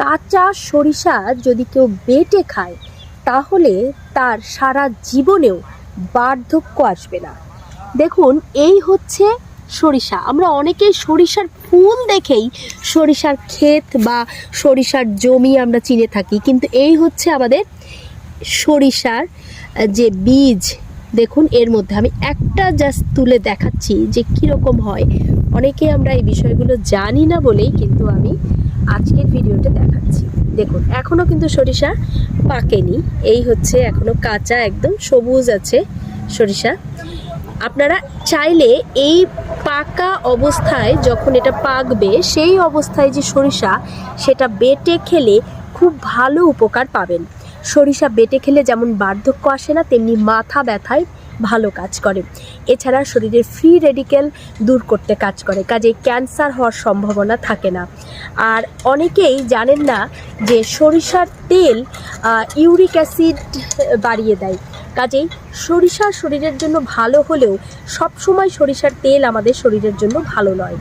কাঁচা সরিষা যদি কেউ বেটে খায় তাহলে তার সারা জীবনেও বার্ধক্য আসবে না। দেখুন, এই হচ্ছে সরিষা। আমরা অনেকেই সরিষার ফুল দেখেই সরিষার ক্ষেত বা সরিষার জমি আমরা চিনে থাকি, কিন্তু এই হচ্ছে আমাদের সরিষার যে বীজ। দেখুন, এর মধ্যে আমি একটা জাস্ট তুলে দেখাচ্ছি যে কীরকম হয়। অনেকে আমরা এই বিষয়গুলো জানি না বলেই কিন্তু আমি আজকের ভিডিওটা দেখাচ্ছি। দেখুন, এখনও কিন্তু সরিষা পাকেনি, এই হচ্ছে এখনও কাঁচা, একদম সবুজ আছে সরিষা। আপনারা চাইলে এই পাকা অবস্থায়, যখন এটা পাকবে সেই অবস্থায় যে সরিষা, সেটা বেটে খেলে খুব ভালো উপকার পাবেন। সরিষা বেটে খেলে যেমন বার্ধক্য আসে না, তেমনি মাথা ব্যথায় ভালো কাজ করে। এছাড়া শরীরের ফ্রি রেডিক্যাল দূর করতে কাজ করে, কাজেই ক্যান্সার হওয়ার সম্ভাবনা থাকে না। আর অনেকেই জানেন না যে সরিষার তেল ইউরিক অ্যাসিড বাড়িয়ে দেয়। কাজেই সরিষা শরীরের জন্য ভালো হলেও সবসময় সরিষার তেল আমাদের শরীরের জন্য ভালো নয়।